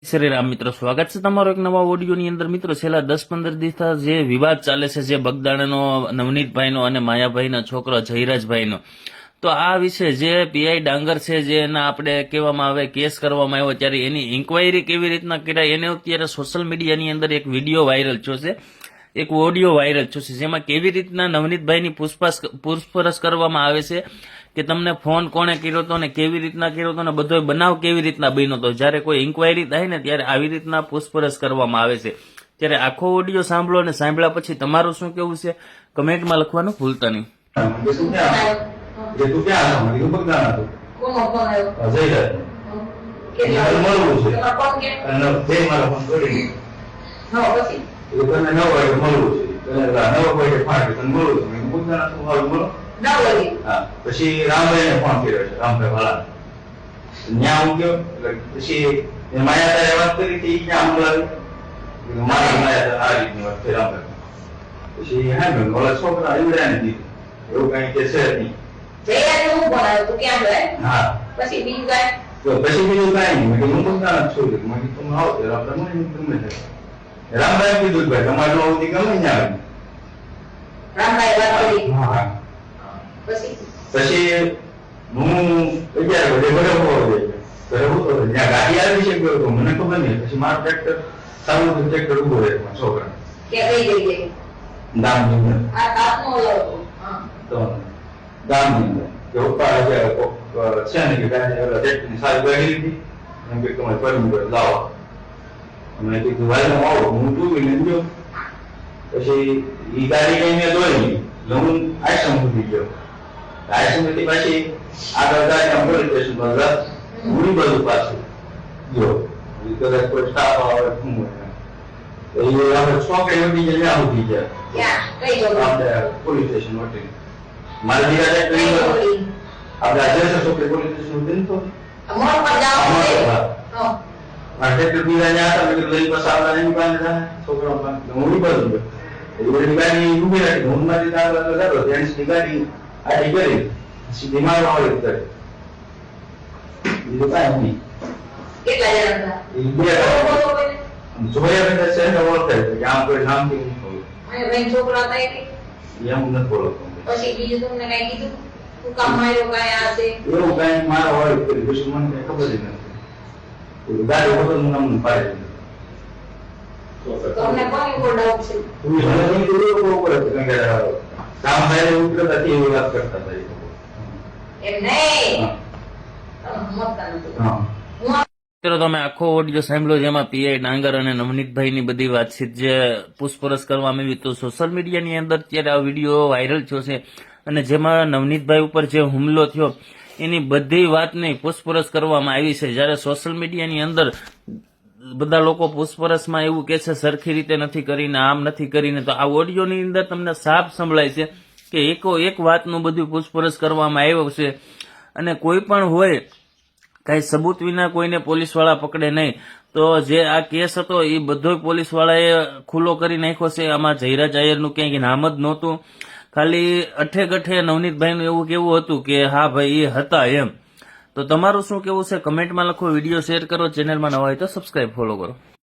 શ્રી રામ મિત્રો, સ્વાગત છે તમારો એક નવા ઓડિયોની અંદર. મિત્રો, છેલ્લા 10-15 દિવસ જે વિવાદ ચાલે છે, જે બગદાણાનો નવનીતભાઈનો અને માયાભાઈના છોકરો જયરાજભાઈનો, તો આ વિશે જે પીઆઈ ડાંગર છે, જે એના આપણે કહેવામાં આવે કેસ કરવામાં આવ્યો, ત્યારે એની ઇન્કવાયરી કેવી રીતના કરાય, એને અત્યારે સોશિયલ મીડિયાની અંદર એક વિડીયો વાયરલ થયો છે, એક ઓડિયો વાયરલ થયો છે, જેમાં કેવી રીતના નવનીતભાઈની પૂછપરછ કરવામાં આવે છે કે તમને ફોન કોણે કર્યો હતો ને કેવી રીતના કર્યો હતો ને બધો બનાવ કેવી રીતના બન્યો હતો. જ્યારે કોઈ ઇન્કવાયરી થાય ને ત્યારે આવી રીતના પૂછપરછ કરવામાં આવે છે. ત્યારે આખો ઓડિયો સાંભળો અને સાંભળ્યા પછી તમારું શું કેવું છે કમેન્ટમાં લખવાનું ભૂલતા નહીં. પછી રામભાઈ ને ફોન કર્યો છે, રામભાઈ વાળા ત્યાં હું ગયો. પછી માયા વાત કરી હતી ક્યાં મોકલાવી, માયા આ રીતની વાત કરી રામભાઈ. પછી હા મેં ઓલા છોકરા ઇમરાને દીધું, એવું કઈ કે છે નહીં. હા પછી બીજું કઈ નહીં. હું પોતાના છું, તમે આવો રામભાઈ ગમે રામભાઈ કીધું ભાઈ તમારે આવતી ગમે ત્યાં આવે. પછી હું 11 વાગે બરાબર ત્યાં ગાડી આવી છે તો મને ખબર નહીં. પછી મારો ટ્રેક્ટર સારું ટ્રેક્ટર ઉભો રહે છોકરા ગામની અંદર કે પપ્પા છે ને કે ટ્રેક્ટરની સારી ગાડી લીધી એમ કે તમારે પરમિટ લાવો. મેં કીધું ભાઈ આવો, હું ટુ વ્હીલર ગયો. પછી એ ગાડી કઈ મેં દોરી નહીં એટલે હું આશ્રમ સુધી ગયો. આશ્રમથી પછી આગળ ગાડી પોલીસ સ્ટેશન પર ઘણી બધું પાછું ગયો. કદાચ કોઈ સ્ટાફ આવે શું હોય આપણે છોકરી વધી જાય ત્યાં સુધી જાય આપણે પોલીસ સ્ટેશન વટી મારા દીકરા આપણે આજે છોકરી પોલીસ સ્ટેશન વટી તો ટ્રેક્ટર બીજા હતા મેં લઈ બસ આવતા એની પાસે છોકરા હું બધું ગયો. ગાડી ઉભી રાખી હું મારી આગળ જેન્ટ્સની ગાડી આડી કરી સીધી મારવા વાળી કરે. બીજું કાંઈ નહીં. જોયા બધા સેન્ટર ઓળખાય કે આમ કોઈ નામથી હું કહું એમ નથી બોલતો. એવું કાંઈ મારા વાળી કરી પછી મને કઈ ખબર જ નથી. ગાડી વગર હું નામ પાડી તમે આખો ઓડિયો સાંભળ્યો, જેમાં પીઆઈ ડાંગર અને નવનીતભાઈની બધી વાતચીત જે પૂછપરછ કરવામાં આવી. તો સોશિયલ મીડિયાની અંદર ત્યારે આ વિડીયો વાયરલ થયો છે અને જેમાં નવનીતભાઈ ઉપર જે હુમલો થયો એની બધી વાતની પૂછપરછ કરવામાં આવી છે. જ્યારે સોશિયલ મીડિયાની અંદર બધા લોકો પૂછપરછમાં એવું કે છે સરખી રીતે નથી કરીને, આમ નથી કરીને, તો આ ઓડિયોની અંદર તમને સાફ સંભળાય છે કે એક વાતનું બધું પૂછપરછ કરવામાં આવ્યો છે અને કોઈ પણ હોય કઈ સબૂત વિના કોઈને પોલીસવાળા પકડે નહીં. તો જે આ કેસ હતો એ બધો પોલીસવાળાએ ખુલ્લો કરી નાખ્યો છે. આમાં જયરાજ આયરનું ક્યાંય નામ જ નહોતું, ખાલી અઠે ગઠે નવનીતભાઈનું એવું કેવું હતું કે હા ભાઈ એ હતા એમ. તો તમારું શું કેવું છે કમેન્ટમાં લખો, વિડીયો શેર કરો, ચેનલમાં નવા હોય તો સબસ્ક્રાઇબ ફોલો કરો.